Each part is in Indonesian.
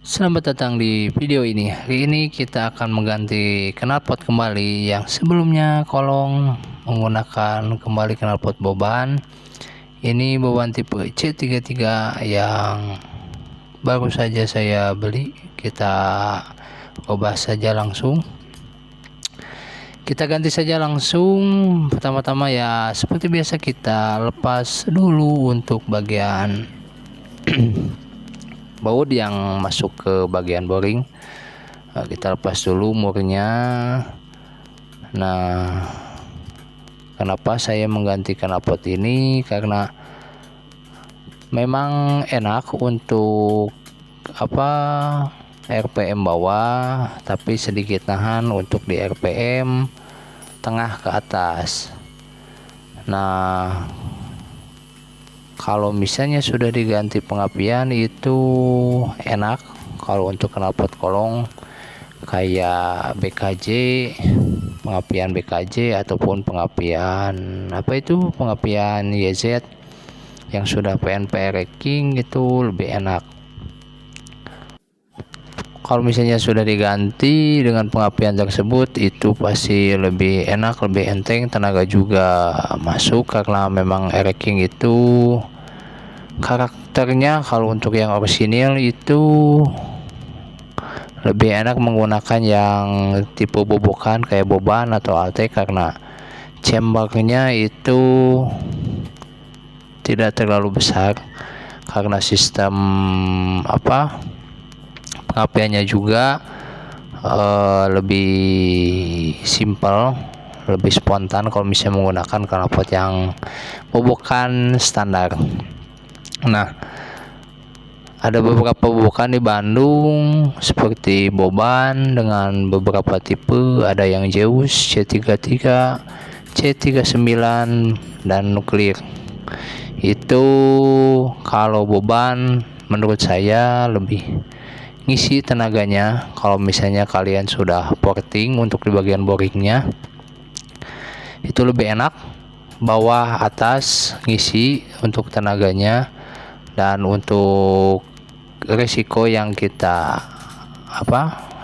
Selamat datang di video ini. Hari ini kita akan mengganti knalpot kembali yang sebelumnya kolong menggunakan kembali knalpot boban. Ini boban tipe C33 yang baru saja saya beli. Kita ubah saja langsung. Kita ganti saja langsung. Pertama-tama ya seperti biasa kita lepas dulu untuk bagian baut yang masuk ke bagian boring. Kita lepas dulu murnya. Nah, kenapa saya mengganti knalpot ini? Karena memang enak untuk RPM bawah, tapi sedikit nahan untuk di RPM tengah ke atas. Nah, kalau misalnya sudah diganti pengapian itu enak. Kalau untuk knalpot kolong kayak BKJ, pengapian BKJ ataupun pengapian pengapian YZ yang sudah PNP racking itu lebih enak. Kalau misalnya sudah diganti dengan pengapian tersebut itu pasti lebih enak, lebih enteng, tenaga juga masuk karena memang racking itu karakternya kalau untuk yang orisinil itu lebih enak menggunakan yang tipe bobokan kayak boban atau Altec karena chambernya itu tidak terlalu besar karena sistem pengapiannya juga lebih simple, lebih spontan kalau misalnya menggunakan knalpot yang bobokan standar. Nah, ada beberapa bobokan di Bandung seperti boban dengan beberapa tipe, ada yang Zeus, C33, C39 dan nuklir. Itu kalau boban menurut saya lebih ngisi tenaganya. Kalau misalnya kalian sudah porting untuk di bagian boringnya itu lebih enak, bawah atas ngisi untuk tenaganya. Dan untuk risiko yang kita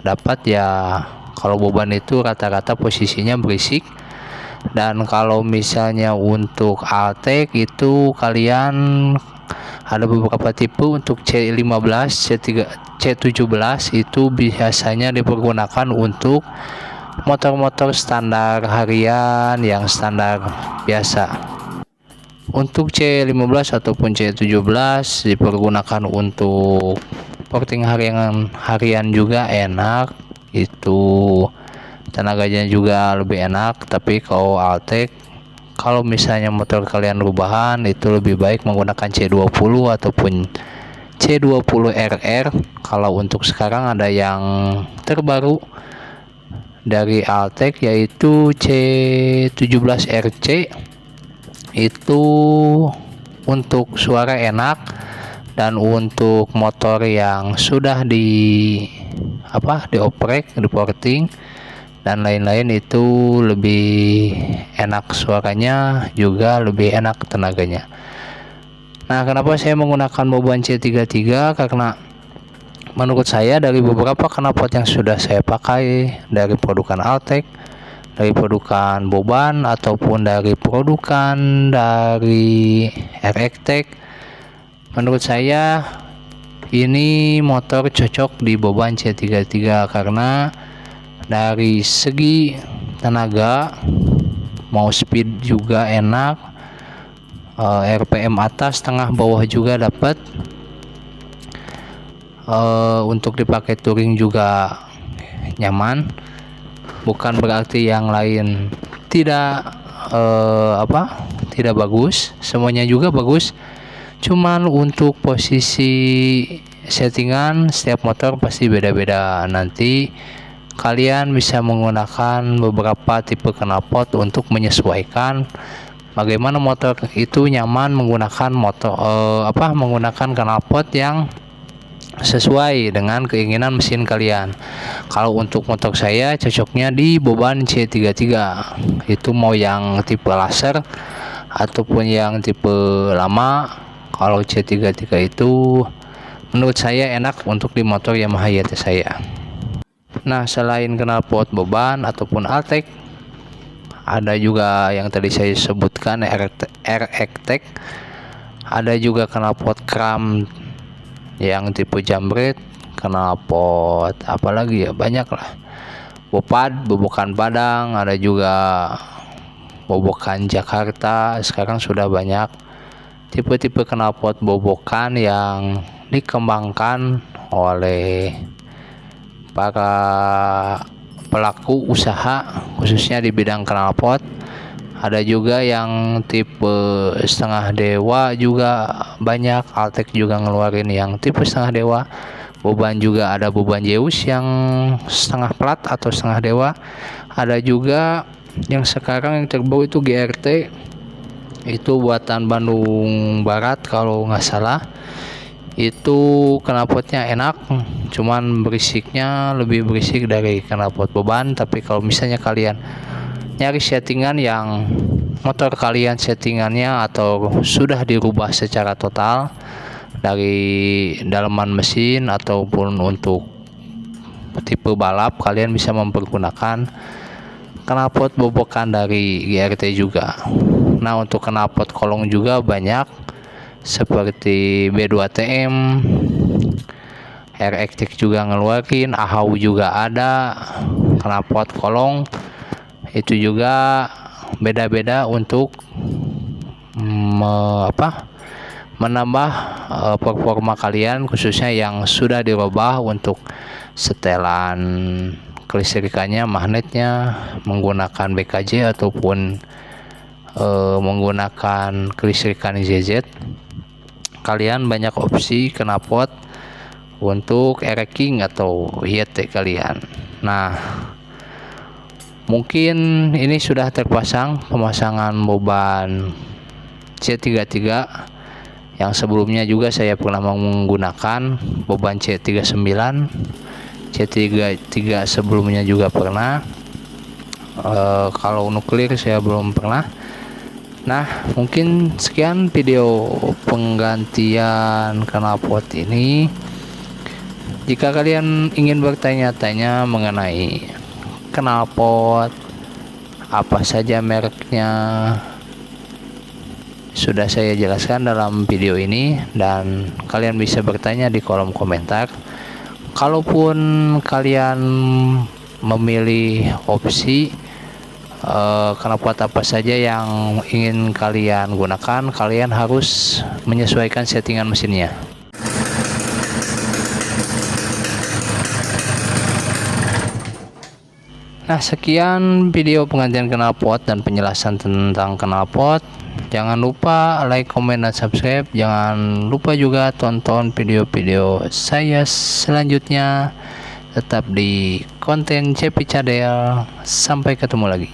dapat ya, kalau boban itu rata-rata posisinya berisik. Dan kalau misalnya untuk Altec itu kalian ada beberapa tipe untuk C15, C17 itu biasanya dipergunakan untuk motor-motor standar harian yang standar biasa. Untuk C15 ataupun C17 dipergunakan untuk porting harian juga enak, itu tenaganya juga lebih enak. Tapi kalau Altec, kalau misalnya motor kalian rubahan itu lebih baik menggunakan C20 ataupun C20RR. Kalau untuk sekarang ada yang terbaru dari Altec yaitu C17RC. Itu untuk suara enak, dan untuk motor yang sudah dioprek, di porting dan lain-lain itu lebih enak suaranya, juga lebih enak tenaganya. Nah, kenapa saya menggunakan boban C33? Karena menurut saya dari beberapa knalpot yang sudah saya pakai dari produkan Altec, dari produkan boban ataupun dari produkan dari RX-Tech, menurut saya ini motor cocok di boban C33 karena dari segi tenaga, mau speed juga enak, RPM atas, tengah, bawah juga dapat. Untuk dipakai touring juga nyaman. Bukan berarti yang lain tidak tidak bagus, semuanya juga bagus. Cuman untuk posisi settingan setiap motor pasti beda-beda. Nanti kalian bisa menggunakan beberapa tipe knalpot untuk menyesuaikan bagaimana motor itu nyaman menggunakan menggunakan knalpot yang sesuai dengan keinginan mesin kalian. Kalau untuk motor saya cocoknya di boban C33, itu mau yang tipe laser ataupun yang tipe lama. Kalau C33 itu menurut saya enak untuk di motor Yamaha YT saya. Nah, selain knalpot beban ataupun Altec, ada juga yang tadi saya sebutkan RX-Tech, ada juga knalpot kram yang tipe jambret, knalpot apalagi ya, banyak lah, bobokan Padang, ada juga bobokan Jakarta. Sekarang sudah banyak tipe-tipe knalpot bobokan yang dikembangkan oleh para pelaku usaha khususnya di bidang knalpot. Ada juga yang tipe setengah dewa, juga banyak. Altec juga ngeluarin yang tipe setengah dewa. Beban juga ada beban Zeus yang setengah plat atau setengah dewa. Ada juga yang sekarang yang terbaru itu GRT, itu buatan Bandung Barat kalau nggak salah. Itu knalpotnya enak, cuman berisiknya lebih berisik dari knalpot beban. Tapi kalau misalnya kalian nyari settingan yang motor kalian settingannya atau sudah dirubah secara total dari dalaman mesin ataupun untuk tipe balap, kalian bisa mempergunakan knalpot bobokan dari GRT juga. Nah, untuk knalpot kolong juga banyak seperti B2TM, RX-Tech juga ngeluarin, Ahau juga ada knalpot kolong. Itu juga beda-beda untuk menambah performa kalian, khususnya yang sudah dirubah untuk setelan kelistrikannya, magnetnya, menggunakan BKJ ataupun menggunakan kelistrikan ZZ. Kalian banyak opsi knalpot untuk RX atau YT kalian. Nah, mungkin ini sudah terpasang pemasangan beban C33. Yang sebelumnya juga saya pernah menggunakan beban C39, C33 sebelumnya juga pernah. Kalau nuklir saya belum pernah. Nah, mungkin sekian video penggantian knalpot ini. Jika kalian ingin bertanya-tanya mengenai knalpot, apa saja mereknya, sudah saya jelaskan dalam video ini, dan kalian bisa bertanya di kolom komentar. Kalaupun kalian memilih opsi knalpot apa saja yang ingin kalian gunakan, kalian harus menyesuaikan settingan mesinnya. Nah, sekian video penggantian knalpot dan penjelasan tentang knalpot. Jangan lupa like, komen, dan subscribe. Jangan lupa juga tonton video-video saya selanjutnya. Tetap di konten CP Cadel. Sampai ketemu lagi.